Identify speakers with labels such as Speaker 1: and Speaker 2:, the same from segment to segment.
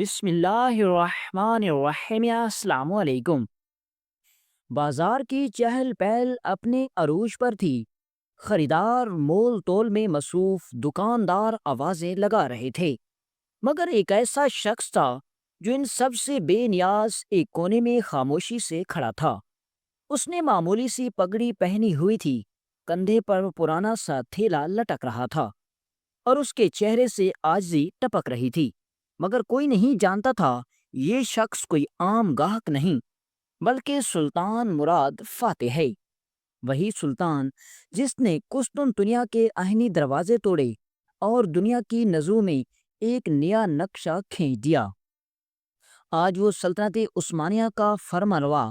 Speaker 1: بسم اللہ الرحمن الرحیم، السلام علیکم۔ بازار کی چہل پہل اپنے عروج پر تھی۔ خریدار مول تول میں مصروف، دکاندار آوازیں لگا رہے تھے، مگر ایک ایسا شخص تھا جو ان سب سے بے نیاز ایک کونے میں خاموشی سے کھڑا تھا۔ اس نے معمولی سی پگڑی پہنی ہوئی تھی، کندھے پر پرانا سا تھیلا لٹک رہا تھا، اور اس کے چہرے سے عاجزی ٹپک رہی تھی۔ مگر کوئی نہیں جانتا تھا یہ شخص کوئی عام گاہک نہیں، بلکہ سلطان مراد فاتح ہے۔ وہی سلطان جس نے قسطنطنیہ کے آہنی دروازے توڑے اور دنیا کی نظروں میں ایک نیا نقشہ کھینچ دیا۔ آج وہ سلطنت عثمانیہ کا فرمانروا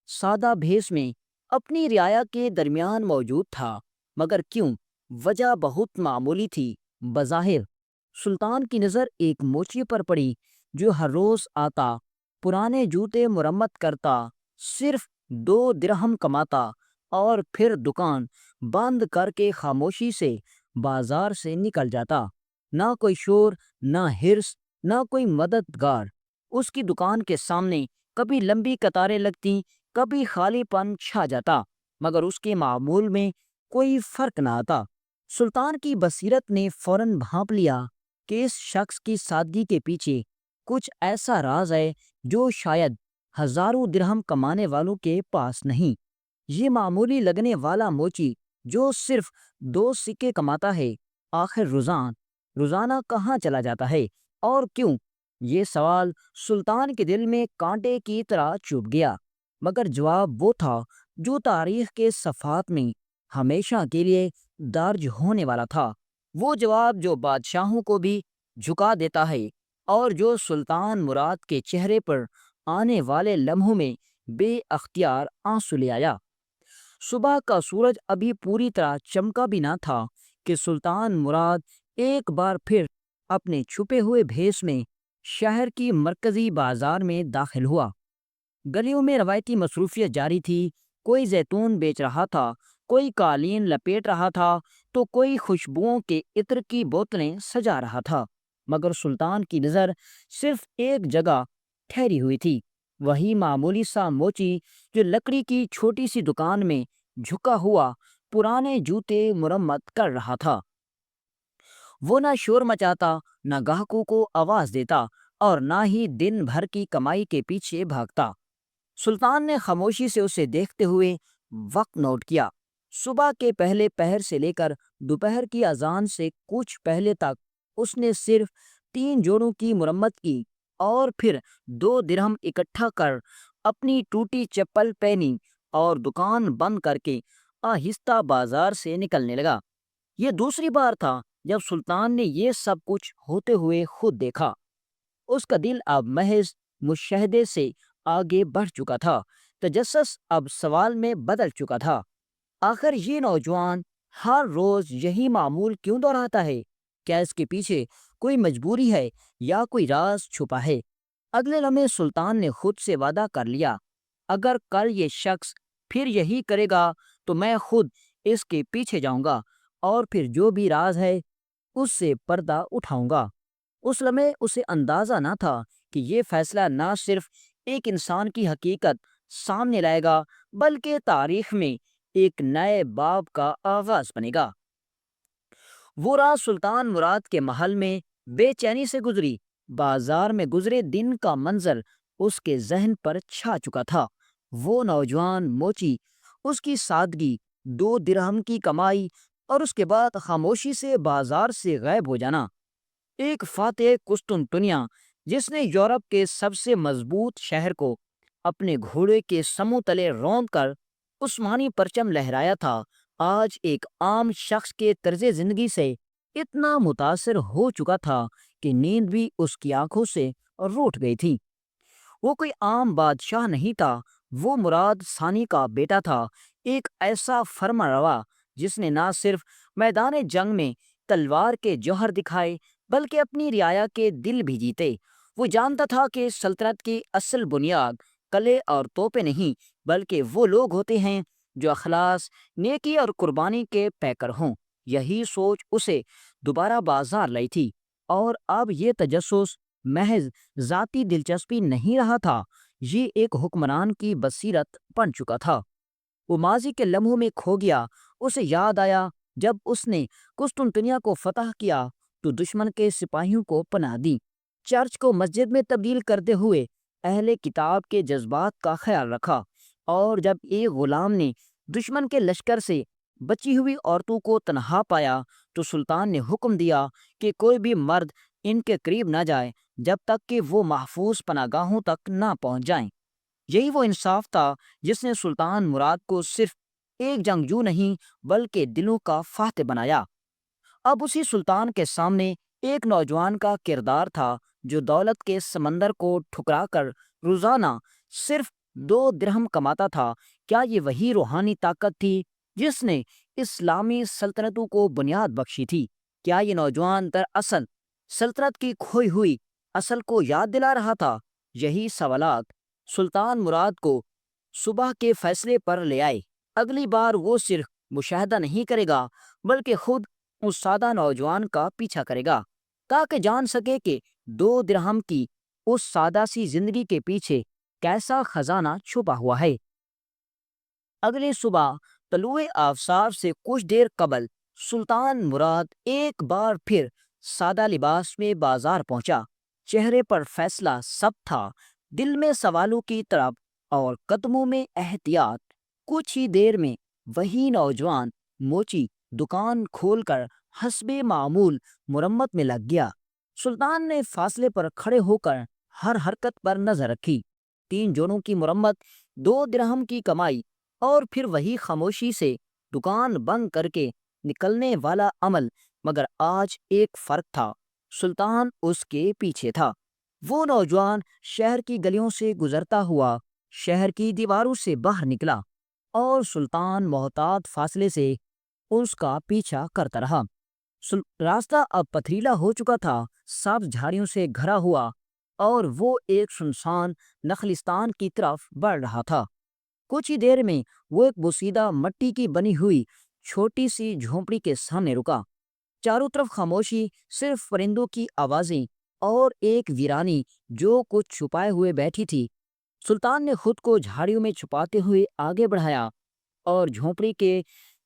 Speaker 1: سادہ بھیس میں اپنی رعایا کے درمیان موجود تھا، مگر کیوں؟ وجہ بہت معمولی تھی۔ بظاہر سلطان کی نظر ایک موچی پر پڑی جو ہر روز آتا، پرانے جوتے مرمت کرتا، صرف 2 درہم کماتا اور پھر دکان بند کر کے خاموشی سے بازار سے نکل جاتا۔ نہ کوئی شور، نہ ہرس، نہ کوئی مددگار۔ اس کی دکان کے سامنے کبھی لمبی قطاریں لگتی، کبھی خالی پن چھا جاتا، مگر اس کے معمول میں کوئی فرق نہ آتا۔ سلطان کی بصیرت نے فوراً بھانپ لیا کہ اس شخص کی سادگی کے پیچھے کچھ ایسا راز ہے جو شاید ہزاروں درہم کمانے والوں کے پاس نہیں۔ یہ معمولی لگنے والا موچی جو صرف 2 سکے کماتا ہے، آخر روزانہ کہاں چلا جاتا ہے اور کیوں؟ یہ سوال سلطان کے دل میں کانٹے کی طرح چبھ گیا، مگر جواب وہ تھا جو تاریخ کے صفحات میں ہمیشہ کے لیے درج ہونے والا تھا۔ وہ جواب جو بادشاہوں کو بھی جھکا دیتا ہے، اور جو سلطان مراد کے چہرے پر آنے والے لمحوں میں بے اختیار آنسو لے آیا۔ صبح کا سورج ابھی پوری طرح چمکا بھی نہ تھا کہ سلطان مراد ایک بار پھر اپنے چھپے ہوئے بھیس میں شہر کی مرکزی بازار میں داخل ہوا۔ گلیوں میں روایتی مصروفیت جاری تھی۔ کوئی زیتون بیچ رہا تھا، کوئی قالین لپیٹ رہا تھا، تو کوئی خوشبوؤں کے عطر کی بوتلیں سجا رہا تھا، مگر سلطان کی نظر صرف ایک جگہ ٹھہری ہوئی تھی، وہی معمولی سا موچی جو لکڑی کی چھوٹی سی دکان میں جھکا ہوا پرانے جوتے مرمت کر رہا تھا۔ وہ نہ شور مچاتا، نہ گاہکوں کو آواز دیتا، اور نہ ہی دن بھر کی کمائی کے پیچھے بھاگتا۔ سلطان نے خاموشی سے اسے دیکھتے ہوئے وقت نوٹ کیا۔ صبح کے پہلے پہر سے لے کر دوپہر کی اذان سے کچھ پہلے تک اس نے صرف 3 جوڑوں کی مرمت کی، اور پھر 2 درہم اکٹھا کر اپنی ٹوٹی چپل پہنی اور دکان بند کر کے آہستہ بازار سے نکلنے لگا۔ یہ دوسری بار تھا جب سلطان نے یہ سب کچھ ہوتے ہوئے خود دیکھا۔ اس کا دل اب محض مشاہدے سے آگے بڑھ چکا تھا، تجسس اب سوال میں بدل چکا تھا۔ آخر یہ نوجوان ہر روز یہی معمول کیوں دہراتا ہے؟ کیا اس کے پیچھے کوئی مجبوری ہے یا کوئی راز چھپا ہے؟ اگلے لمحے سلطان نے خود سے وعدہ کر لیا، اگر کل یہ شخص پھر یہی کرے گا تو میں خود اس کے پیچھے جاؤں گا، اور پھر جو بھی راز ہے اس سے پردہ اٹھاؤں گا۔ اس لمحے اسے اندازہ نہ تھا کہ یہ فیصلہ نہ صرف ایک انسان کی حقیقت سامنے لائے گا، بلکہ تاریخ میں ایک نئے باب کا آغاز بنے گا۔ وہ رات سلطان مراد کے محل میں بے چینی سے گزری۔ بازار میں گزرے دن کا منظر اس کے ذہن پر چھا چکا تھا۔ وہ نوجوان موچی، اس کی سادگی، 2 درہم کی کمائی، اور اس کے بعد خاموشی سے بازار سے غائب ہو جانا۔ ایک فاتح قسطنطنیہ جس نے یورپ کے سب سے مضبوط شہر کو اپنے گھوڑے کے سموں تلے روند کر عثمانی پرچم لہرایا تھا، آج ایک عام شخص کے طرز زندگی سے اتنا متاثر ہو چکا تھا کہ نیند بھی اس کی آنکھوں سے روٹھ گئی تھی۔ وہ کوئی عام بادشاہ نہیں تھا، وہ مراد ثانی کا بیٹا تھا، ایک ایسا فرمانروا جس نے نہ صرف میدان جنگ میں تلوار کے جوہر دکھائے، بلکہ اپنی رعایا کے دل بھی جیتے۔ وہ جانتا تھا کہ سلطنت کی اصل بنیاد قلعے اور توپیں نہیں، بلکہ وہ لوگ ہوتے ہیں جو اخلاص، نیکی اور قربانی کے پیکر ہوں۔ یہی سوچ اسے دوبارہ بازار لائی تھی، اور اب یہ تجسس محض ذاتی دلچسپی نہیں رہا تھا، یہ ایک حکمران کی بصیرت بن چکا تھا۔ وہ ماضی کے لمحوں میں کھو گیا۔ اسے یاد آیا جب اس نے قسطنطنیہ کو فتح کیا تو دشمن کے سپاہیوں کو پناہ دی، چرچ کو مسجد میں تبدیل کرتے ہوئے اہل کتاب کے جذبات کا خیال رکھا، اور جب ایک غلام نے دشمن کے لشکر سے بچی ہوئی عورتوں کو تنہا پایا تو سلطان نے حکم دیا کہ کوئی بھی مرد ان کے قریب نہ جائے جب تک کہ وہ محفوظ پناہ گاہوں تک نہ پہنچ جائیں۔ یہی وہ انصاف تھا جس نے سلطان مراد کو صرف ایک جنگجو نہیں بلکہ دلوں کا فاتح بنایا۔ اب اسی سلطان کے سامنے ایک نوجوان کا کردار تھا جو دولت کے سمندر کو ٹھکرا کر روزانہ صرف 2 درہم کماتا تھا۔ کیا یہ وہی روحانی طاقت تھی جس نے اسلامی سلطنتوں کو بنیاد بخشی تھی؟ کیا یہ نوجوان دراصل سلطنت کی کھوئی ہوئی اصل کو یاد دلا رہا تھا؟ یہی سوالات سلطان مراد کو صبح کے فیصلے پر لے آئے۔ اگلی بار وہ صرف مشاہدہ نہیں کرے گا بلکہ خود اس سادہ نوجوان کا پیچھا کرے گا تاکہ جان سکے کہ 2 درہم کی اس سادہ سی زندگی کے پیچھے کیسا خزانہ چھپا ہوا ہے۔ اگلی صبح طلوع آفتاب سے کچھ دیر قبل سلطان مراد ایک بار پھر سادہ لباس میں بازار پہنچا۔ چہرے پر فیصلہ سب تھا، دل میں سوالوں کی طرف اور قدموں میں احتیاط۔ کچھ ہی دیر میں وہی نوجوان موچی دکان کھول کر حسب معمول مرمت میں لگ گیا۔ سلطان نے فاصلے پر کھڑے ہو کر ہر حرکت پر نظر رکھی۔ 3 جونوں کی مرمت، 2 درہم کی کمائی، اور پھر وہی خاموشی سے دکان بند کر کے نکلنے والا عمل۔ مگر آج ایک فرق تھا، سلطان اس کے پیچھے تھا۔ وہ نوجوان شہر کی گلیوں سے گزرتا ہوا شہر کی دیواروں سے باہر نکلا، اور سلطان محتاط فاصلے سے اس کا پیچھا کرتا رہا۔ راستہ اب پتھریلا ہو چکا تھا، سبز جھاڑیوں سے گھرا ہوا، اور وہ ایک سنسان نخلستان کی طرف بڑھ رہا تھا۔ کچھ ہی دیر میں وہ ایک بوسیدہ مٹی کی بنی ہوئی چھوٹی سی جھونپڑی کے سامنے رکا۔ چاروں طرف خاموشی، صرف پرندوں کی آوازیں اور ایک ویرانی جو کچھ چھپائے ہوئے بیٹھی تھی۔ سلطان نے خود کو جھاڑیوں میں چھپاتے ہوئے آگے بڑھایا اور جھونپڑی کے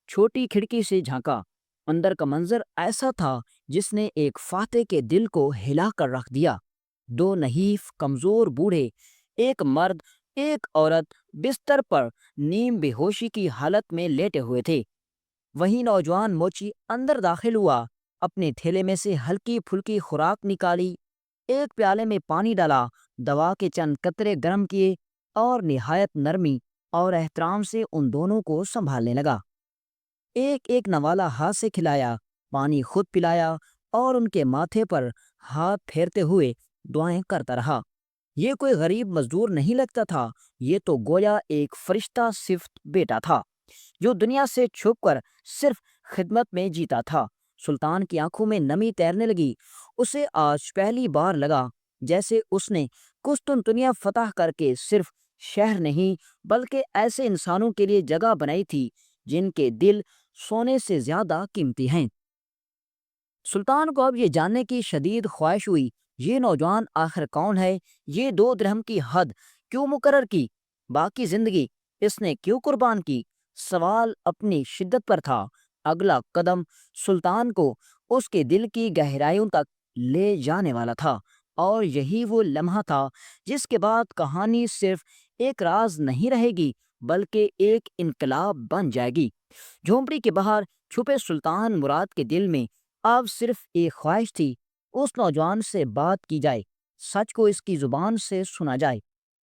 Speaker 1: چھوٹی کھڑکی سے جھانکا۔ اندر کا منظر ایسا تھا جس نے ایک فاتح کے دل کو ہلا کر رکھ دیا۔ 2 نحیف کمزور بوڑھے، ایک مرد ایک عورت، بستر پر نیم بے ہوشی کی حالت میں لیٹے ہوئے تھے۔ وہی نوجوان موچی اندر داخل ہوا، اپنے تھیلے میں سے ہلکی پھلکی خوراک نکالی، ایک پیالے میں پانی ڈالا، دوا کے چند قطرے گرم کیے، اور نہایت نرمی اور احترام سے ان دونوں کو سنبھالنے لگا۔ ایک ایک نوالہ ہاتھ سے کھلایا، پانی خود پلایا، اور ان کے ماتھے پر ہاتھ پھیرتے ہوئے دعائیں کرتا رہا۔ یہ کوئی غریب مزدور نہیں لگتا تھا، یہ تو گویا ایک فرشتہ صفت بیٹا تھا جو دنیا سے چھپ کر صرف خدمت میں جیتا تھا۔ سلطان کی آنکھوں میں نمی تیرنے لگی۔ اسے آج پہلی بار لگا جیسے اس نے قسطنطنیہ فتح کر کے صرف شہر نہیں بلکہ ایسے انسانوں کے لیے جگہ بنائی تھی جن کے دل سونے سے زیادہ قیمتی ہیں۔ سلطان کو اب یہ جاننے کی شدید خواہش ہوئی، یہ نوجوان آخر کون ہے؟ یہ 2 درہم کی حد کیوں مقرر کی؟ باقی زندگی اس نے کیوں قربان کی؟ سوال اپنی شدت پر تھا۔ اگلا قدم سلطان کو اس کے دل کی گہرائیوں تک لے جانے والا تھا، اور یہی وہ لمحہ تھا جس کے بعد کہانی صرف ایک راز نہیں رہے گی بلکہ ایک انقلاب بن جائے گی۔ جھونپڑی کے باہر چھپے سلطان مراد کے دل میں اب صرف ایک خواہش تھی، اس نوجوان سے بات کی جائے، سچ کو اس کی زبان سے سنا جائے۔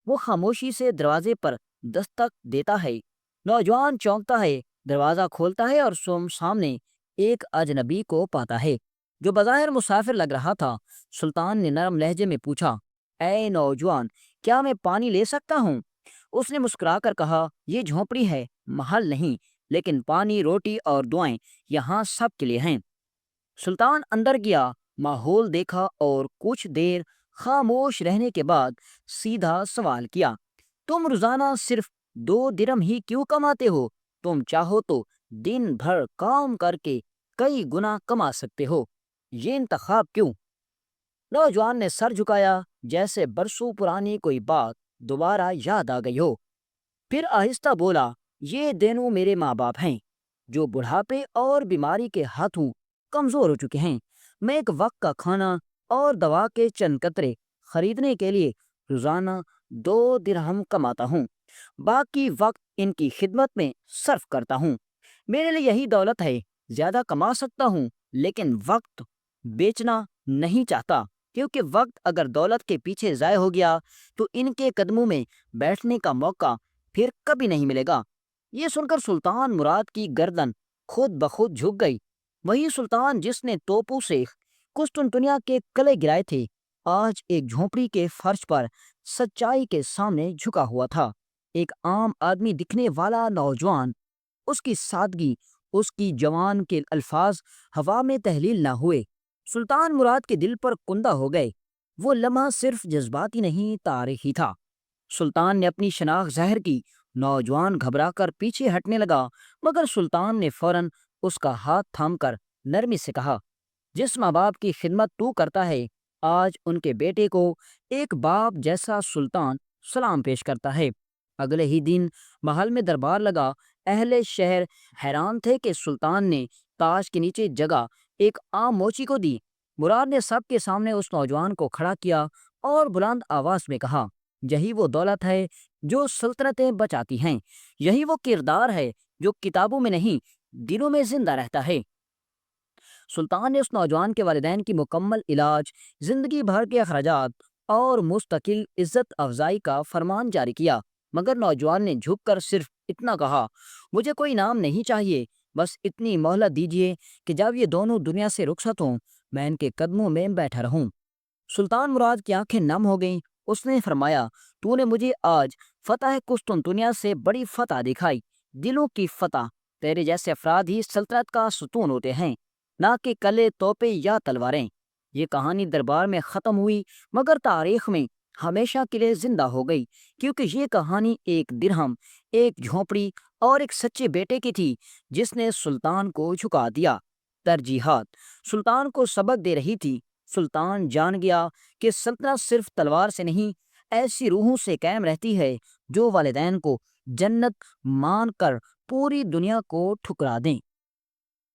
Speaker 1: وہ خاموشی سے دروازے پر دستک دیتا ہے، نوجوان چونکتا ہے، دروازہ کھولتا ہے اور سامنے ایک اجنبی کو پاتا ہے جو بظاہر مسافر لگ رہا تھا۔ سلطان نے نرم لہجے میں پوچھا، اے نوجوان، کیا میں پانی لے سکتا ہوں؟ اس نے مسکرا کر کہا، یہ جھونپڑی ہے، محل نہیں، لیکن پانی، روٹی اور دعائیں یہاں سب کے لیے ہیں۔ سلطان اندر گیا، ماحول دیکھا اور کچھ دیر خاموش رہنے کے بعد سیدھا سوال کیا، تم روزانہ صرف 2 درہم ہی کیوں کماتے ہو؟ تم چاہو تو دن بھر کام کر کے کئی گنا کما سکتے ہو، یہ انتخاب کیوں؟ نوجوان نے سر جھکایا جیسے برسوں پرانی کوئی بات دوبارہ یاد آ گئی ہو، پھر آہستہ بولا، یہ دونوں میرے ماں باپ ہیں جو بڑھاپے اور بیماری کے ہاتھوں کمزور ہو چکے ہیں۔ میں ایک وقت کا کھانا اور دوا کے چند قطرے خریدنے کے لیے روزانہ 2 درہم کماتا ہوں، باقی وقت ان کی خدمت میں صرف کرتا ہوں۔ میرے لیے یہی دولت ہے، زیادہ کما سکتا ہوں لیکن وقت بیچنا نہیں چاہتا، کیونکہ وقت اگر دولت کے پیچھے ضائع ہو گیا تو ان کے قدموں میں بیٹھنے کا موقع پھر کبھی نہیں ملے گا۔ یہ سن کر سلطان مراد کی گردن خود بخود جھک گئی۔ وہی سلطان جس نے توپوں سے قسطنطنیہ کے قلعے گرائے تھے، آج ایک جھونپڑی کے فرش پر سچائی کے سامنے جھکا ہوا تھا۔ ایک عام آدمی دکھنے والا نوجوان، اس کی سادگی، اس کی جوان کے الفاظ ہوا میں تحلیل نہ ہوئے، سلطان مراد کے دل پر کندہ ہو گئے۔ وہ لمحہ صرف جذباتی نہیں، تاریخی تھا۔ سلطان نے اپنی شناخت ظاہر کی، نوجوان گھبرا کر پیچھے ہٹنے لگا، مگر سلطان نے فوراً اس کا ہاتھ تھام کر نرمی سے کہا، جس ماں باپ کی خدمت تو کرتا ہے، آج ان کے بیٹے کو ایک باپ جیسا سلطان سلام پیش کرتا ہے۔ اگلے ہی دن محل میں دربار لگا۔ اہل شہر حیران تھے کہ سلطان نے تاج کے نیچے جگہ ایک عام موچی کو دی۔ مراد نے سب کے سامنے اس نوجوان کو کھڑا کیا اور بلند آواز میں کہا، یہی وہ دولت ہے جو سلطنتیں بچاتی ہیں، یہی وہ کردار ہے جو کتابوں میں نہیں دلوں میں زندہ رہتا ہے۔ سلطان نے اس نوجوان کے والدین کی مکمل علاج، زندگی بھر کے اخراجات اور مستقل عزت افزائی کا فرمان جاری کیا، مگر نوجوان نے جھک کر صرف اتنا کہا، مجھے کوئی نام نہیں چاہیے، بس اتنی مہلت دیجیے کہ جب یہ دونوں دنیا سے رخصت ہوں میں ان کے قدموں میں بیٹھا رہوں۔ سلطان مراد کی آنکھیں نم ہو گئیں۔ اس نے فرمایا، تو نے مجھے آج فتح قسطنطنیہ سے بڑی فتح دکھائی۔ دلوں کی فتح، تیرے جیسے افراد ہی سلطنت کا ستون ہوتے ہیں، نہ کہ قلعے، توپے یا تلواریں۔ یہ کہانی دربار میں ختم ہوئی، مگر تاریخ میں ہمیشہ کے لیے زندہ ہو گئی، کیونکہ یہ کہانی ایک درہم، ایک جھونپڑی اور ایک سچے بیٹے کی تھی جس نے سلطان کو جھکا دیا۔ ترجیحات سلطان کو سبق دے رہی تھی۔ سلطان جان گیا کہ سلطنت صرف تلوار سے نہیں، ایسی روحوں سے قائم رہتی ہے جو والدین کو جنت مان کر پوری دنیا کو ٹھکرا دیں۔